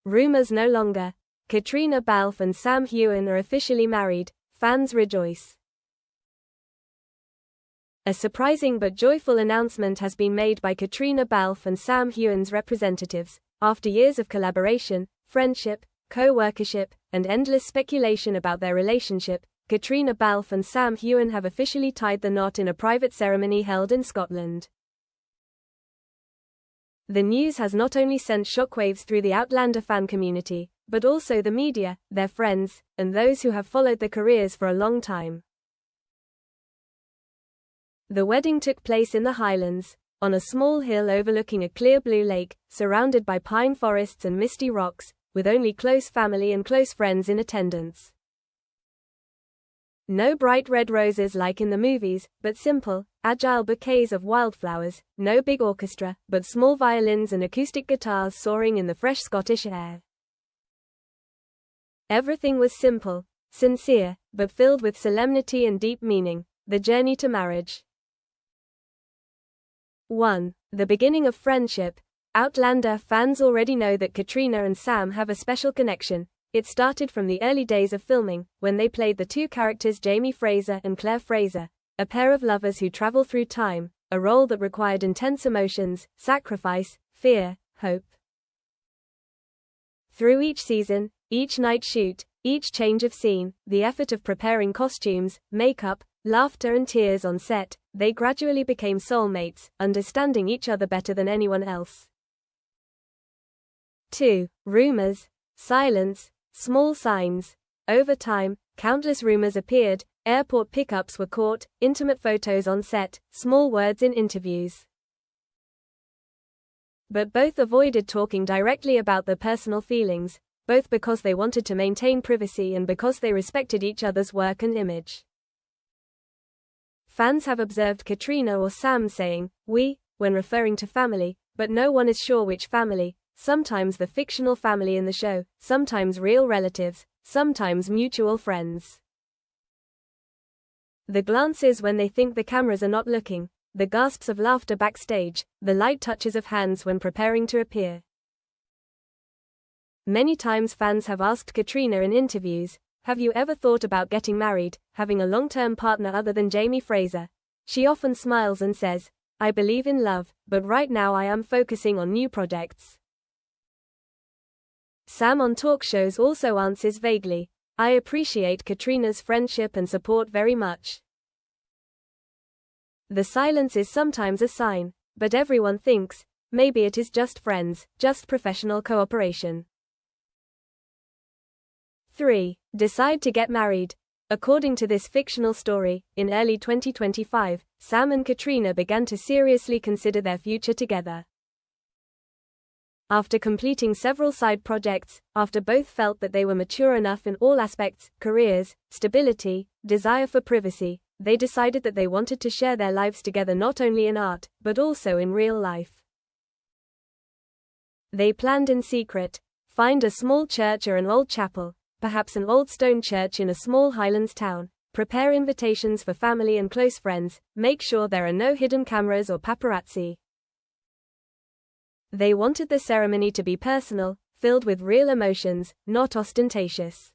Rumors no longer. Caitriona Balfe and Sam Heughan are officially married. Fans rejoice. A surprising but joyful announcement has been made by Caitriona Balfe and Sam Heughan's representatives. After years of collaboration, friendship, co-workership, and endless speculation about their relationship, Caitriona Balfe and Sam Heughan have officially tied the knot in a private ceremony held in Scotland. The news has not only sent shockwaves through the Outlander fan community, but also the media, their friends, and those who have followed their careers for a long time. The wedding took place in the Highlands, on a small hill overlooking a clear blue lake, surrounded by pine forests and misty rocks, with only close family and close friends in attendance. No bright red roses like in the movies, but simple, agile bouquets of wildflowers, no big orchestra, but small violins and acoustic guitars soaring in the fresh Scottish air. Everything was simple, sincere, but filled with solemnity and deep meaning. The journey to marriage. 1. The beginning of friendship. Outlander fans already know that Caitriona and Sam have a special connection. It started from the early days of filming, when they played the two characters Jamie Fraser and Claire Fraser, a pair of lovers who travel through time, a role that required intense emotions, sacrifice, fear, hope. Through each season, each night shoot, each change of scene, the effort of preparing costumes, makeup, laughter and tears on set, they gradually became soulmates, understanding each other better than anyone else. 2. Rumors. Silence. Small signs. Over time, countless rumors appeared, airport pickups were caught, intimate photos on set, small words in interviews. But both avoided talking directly about their personal feelings, both because they wanted to maintain privacy and because they respected each other's work and image. Fans have observed Caitriona or Sam saying, "we," when referring to family, but no one is sure which family. Sometimes the fictional family in the show, sometimes real relatives, sometimes mutual friends. The glances when they think the cameras are not looking, the gasps of laughter backstage, the light touches of hands when preparing to appear. Many times fans have asked Caitriona in interviews, "Have you ever thought about getting married, having a long-term partner other than Jamie Fraser?" She often smiles and says, "I believe in love, but right now I am focusing on new projects." Sam on talk shows also answers vaguely, "I appreciate Caitriona's friendship and support very much." The silence is sometimes a sign, but everyone thinks, maybe it is just friends, just professional cooperation. 3. Decide to get married. According to this fictional story, in early 2025, Sam and Caitriona began to seriously consider their future together. After completing several side projects, after both felt that they were mature enough in all aspects, careers, stability, desire for privacy, they decided that they wanted to share their lives together not only in art, but also in real life. They planned in secret, find a small church or an old chapel, perhaps an old stone church in a small Highlands town, prepare invitations for family and close friends, make sure there are no hidden cameras or paparazzi. They wanted the ceremony to be personal, filled with real emotions, not ostentatious.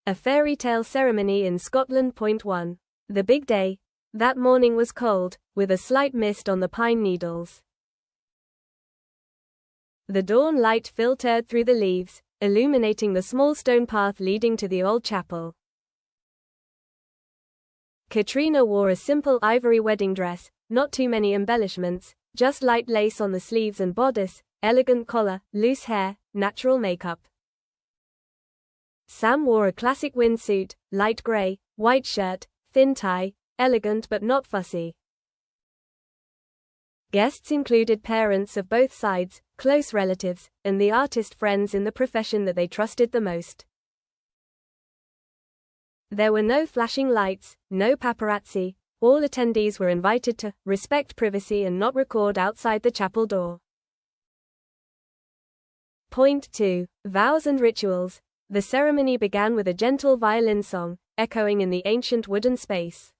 A fairy tale ceremony in Scotland. 1. The big day. That morning was cold, with a slight mist on the pine needles. The dawn light filtered through the leaves, illuminating the small stone path leading to the old chapel. Caitriona wore a simple ivory wedding dress, not too many embellishments, just light lace on the sleeves and bodice, elegant collar, loose hair, natural makeup. Sam wore a classic windsuit, light grey, white shirt, thin tie, elegant but not fussy. Guests included parents of both sides, close relatives, and the artist friends in the profession that they trusted the most. There were no flashing lights, no paparazzi. All attendees were invited to respect privacy and not record outside the chapel door. Point 2. Vows and rituals. The ceremony began with a gentle violin song, echoing in the ancient wooden space.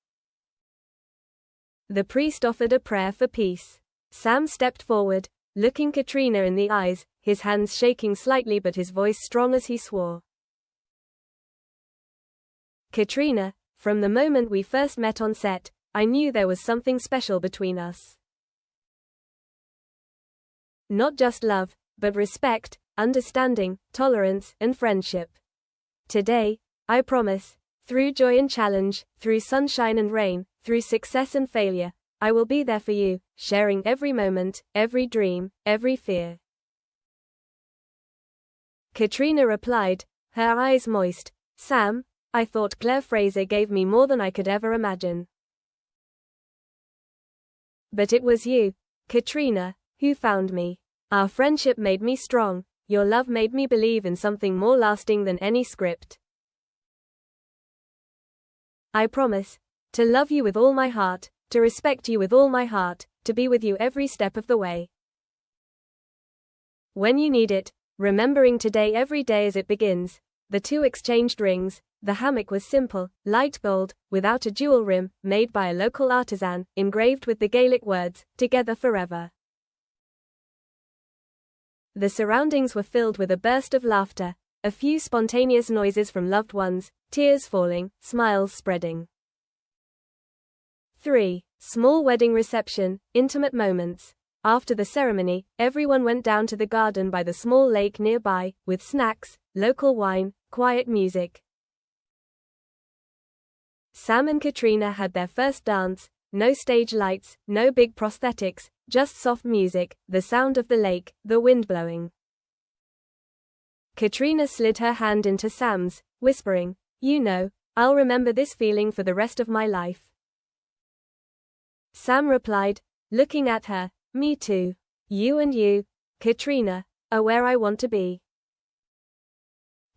The priest offered a prayer for peace. Sam stepped forward, looking Caitriona in the eyes, his hands shaking slightly but his voice strong as he swore. Caitriona, from the moment we first met on set, I knew there was something special between us. Not just love, but respect, understanding, tolerance, and friendship. Today, I promise, through joy and challenge, through sunshine and rain, through success and failure, I will be there for you, sharing every moment, every dream, every fear. Caitriona replied, her eyes moist, Sam, I thought Claire Fraser gave me more than I could ever imagine. But it was you, Caitriona, who found me. Our friendship made me strong, your love made me believe in something more lasting than any script. I promise to love you with all my heart, to respect you with all my heart, to be with you every step of the way. When you need it, remembering today every day as it begins, the two exchanged rings. The hammock was simple, light gold, without a jewel rim, made by a local artisan, engraved with the Gaelic words, together forever. The surroundings were filled with a burst of laughter, a few spontaneous noises from loved ones, tears falling, smiles spreading. 3. Small wedding reception, intimate moments. After the ceremony, everyone went down to the garden by the small lake nearby, with snacks, local wine, quiet music. Sam and Caitriona had their first dance, no stage lights, no big prosthetics, just soft music, the sound of the lake, the wind blowing. Caitriona slid her hand into Sam's, whispering, you know, I'll remember this feeling for the rest of my life. Sam replied, looking at her, me too. You and you, Caitriona, are where I want to be.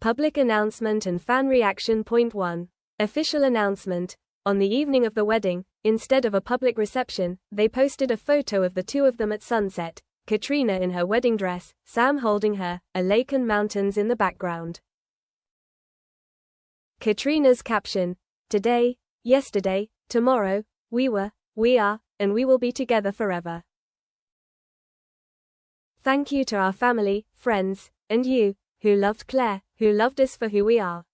Public announcement and fan reaction. Point 1. Official announcement. On the evening of the wedding, instead of a public reception, they posted a photo of the two of them at sunset, Caitriona in her wedding dress, Sam holding her, a lake and mountains in the background. Caitriona's caption, today, yesterday, tomorrow, we were, we are, and we will be together forever. Thank you to our family, friends, and you, who loved Claire, who loved us for who we are.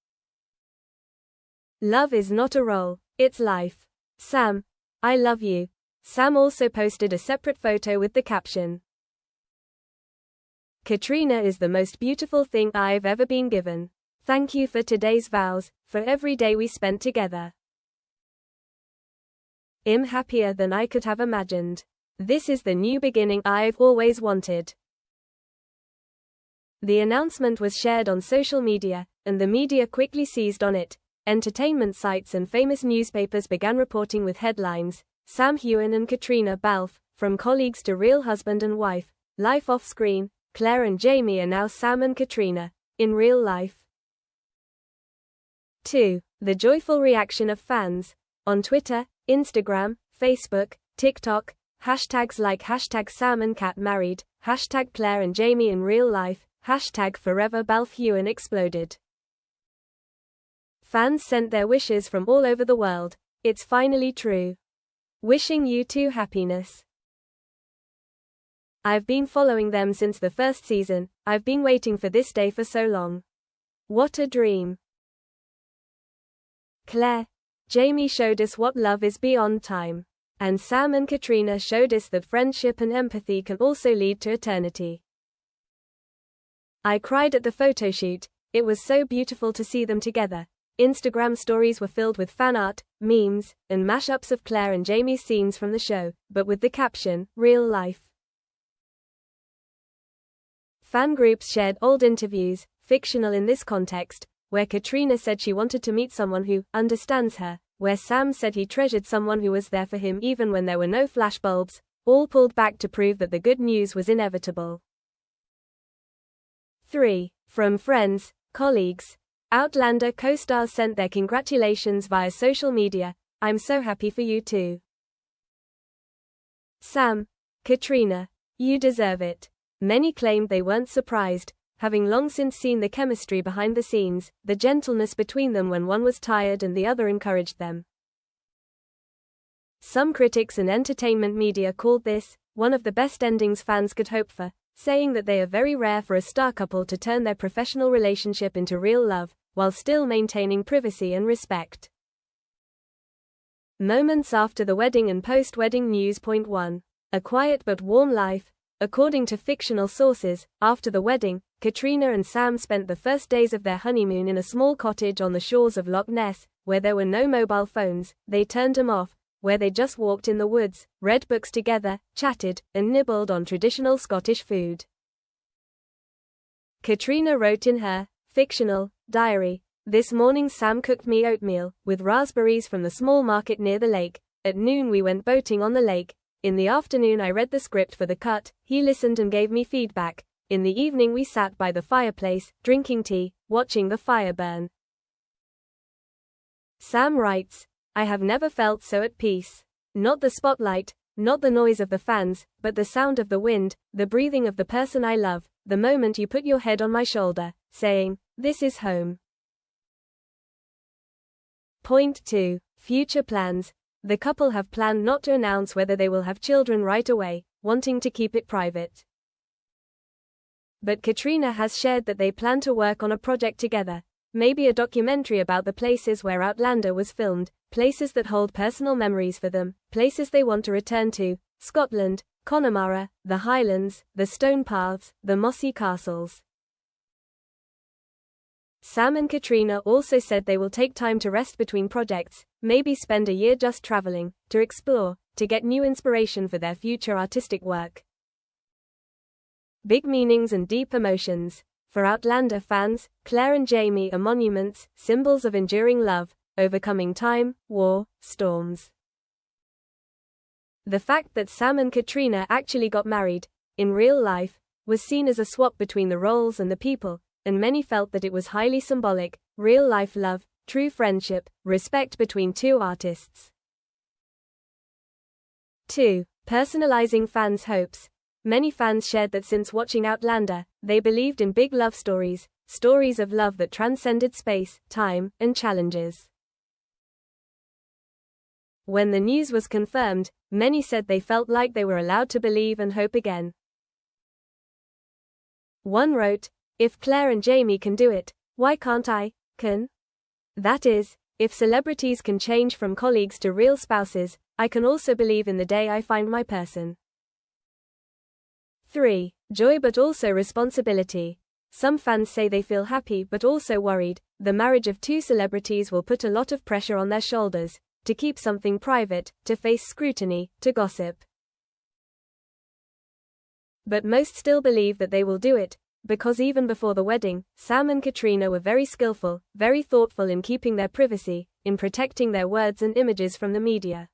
Love is not a role, it's life. Sam, I love you. Sam also posted a separate photo with the caption, Caitriona is the most beautiful thing I've ever been given. Thank you for today's vows, for every day we spent together. I'm happier than I could have imagined. This is the new beginning I've always wanted. The announcement was shared on social media, and the media quickly seized on it. Entertainment sites and famous newspapers began reporting with headlines, Sam Heughan and Caitriona Balfe, from colleagues to real husband and wife, life off screen, Claire and Jamie are now Sam and Caitriona, in real life. 2. The joyful reaction of fans. On Twitter, Instagram, Facebook, TikTok, hashtags like hashtag Sam and Cat married, hashtag Claire and Jamie in real life, hashtag forever Balfe Heughan exploded. Fans sent their wishes from all over the world. It's finally true. Wishing you two happiness. I've been following them since the first season. I've been waiting for this day for so long. What a dream. Claire, Jamie showed us what love is beyond time. And Sam and Caitriona showed us that friendship and empathy can also lead to eternity. I cried at the photoshoot. It was so beautiful to see them together. Instagram stories were filled with fan art, memes, and mashups of Claire and Jamie's scenes from the show, but with the caption, real life. Fan groups shared old interviews, fictional in this context, where Caitriona said she wanted to meet someone who understands her, where Sam said he treasured someone who was there for him even when there were no flashbulbs, all pulled back to prove that the good news was inevitable. 3. From friends, colleagues. Outlander co-stars sent their congratulations via social media. I'm so happy for you too. Sam, Caitriona, you deserve it. Many claimed they weren't surprised, having long since seen the chemistry behind the scenes, the gentleness between them when one was tired and the other encouraged them. Some critics and entertainment media called this one of the best endings fans could hope for. saying that they are very rare for a star couple to turn their professional relationship into real love, while still maintaining privacy and respect. Moments after the wedding and post-wedding news. Point 1. A quiet but warm life. According to fictional sources, after the wedding, Caitriona and Sam spent the first days of their honeymoon in a small cottage on the shores of Loch Ness, where there were no mobile phones. They turned them off, where they just walked in the woods, read books together, chatted, and nibbled on traditional Scottish food. Caitriona wrote in her fictional diary, "This morning Sam cooked me oatmeal, with raspberries from the small market near the lake. At noon we went boating on the lake. In the afternoon I read the script for the cut, he listened and gave me feedback. In the evening we sat by the fireplace, drinking tea, watching the fire burn." Sam writes, "I have never felt so at peace. Not the spotlight, not the noise of the fans, but the sound of the wind, the breathing of the person I love, the moment you put your head on my shoulder, saying, 'This is home.'" Point 2. Future plans. The couple have planned not to announce whether they will have children right away, wanting to keep it private. But Caitriona has shared that they plan to work on a project together, maybe a documentary about the places where Outlander was filmed, places that hold personal memories for them, places they want to return to: Scotland, Connemara, the Highlands, the stone paths, the mossy castles. Sam and Caitriona also said they will take time to rest between projects, maybe spend a year just traveling, to explore, to get new inspiration for their future artistic work. Big meanings and deep emotions. For Outlander fans, Claire and Jamie are monuments, symbols of enduring love, overcoming time, war, storms. The fact that Sam and Caitriona actually got married, in real life, was seen as a swap between the roles and the people, and many felt that it was highly symbolic, real-life love, true friendship, respect between two artists. 2. Personalizing fans' hopes. Many fans shared that since watching Outlander, they believed in big love stories, stories of love that transcended space, time, and challenges. When the news was confirmed, many said they felt like they were allowed to believe and hope again. One wrote, "If Claire and Jamie can do it, why can't I? Can? That is, if celebrities can change from colleagues to real spouses, I can also believe in the day I find my person." 3. Joy but also responsibility. Some fans say they feel happy but also worried. The marriage of two celebrities will put a lot of pressure on their shoulders, to keep something private, to face scrutiny, to gossip. But most still believe that they will do it, because even before the wedding, Sam and Caitriona were very skillful, very thoughtful in keeping their privacy, in protecting their words and images from the media.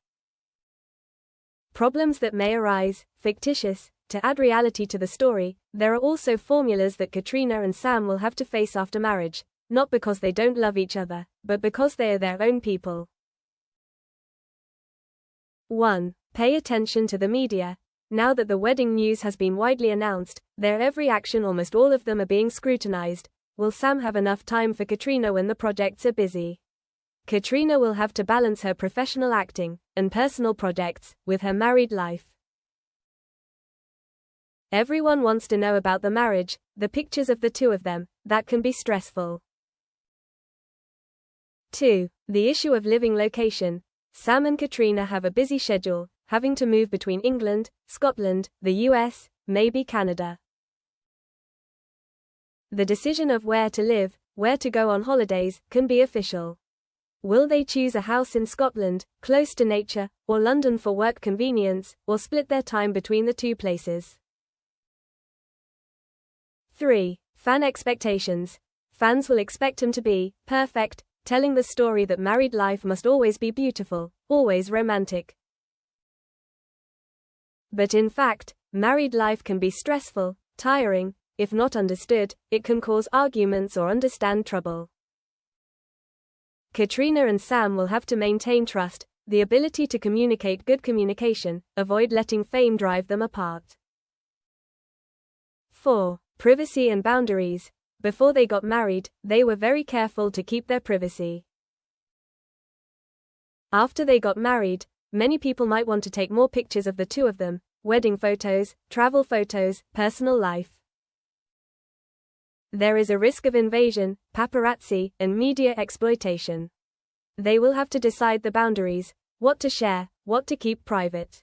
Problems that may arise, fictitious. To add reality to the story, there are also formulas that Caitriona and Sam will have to face after marriage, not because they don't love each other, but because they are their own people. 1. Pay attention to the media. Now that the wedding news has been widely announced, their every action, almost all of them, are being scrutinized. Will Sam have enough time for Caitriona when the projects are busy? Caitriona will have to balance her professional acting and personal projects with her married life. Everyone wants to know about the marriage, the pictures of the two of them. That can be stressful. 2. The issue of living location. Sam and Caitriona have a busy schedule, having to move between England, Scotland, the US, maybe Canada. The decision of where to live, where to go on holidays, can be official. Will they choose a house in Scotland, close to nature, or London for work convenience, or split their time between the two places? 3. Fan expectations. Fans will expect him to be perfect, telling the story that married life must always be beautiful, always romantic. But in fact, married life can be stressful, tiring. If not understood, it can cause arguments or understand trouble. Caitriona and Sam will have to maintain trust, the ability to communicate, good communication, avoid letting fame drive them apart. 4. Privacy and boundaries. Before they got married, they were very careful to keep their privacy. After they got married, many people might want to take more pictures of the two of them, wedding photos, travel photos, personal life. There is a risk of invasion, paparazzi, and media exploitation. They will have to decide the boundaries, what to share, what to keep private.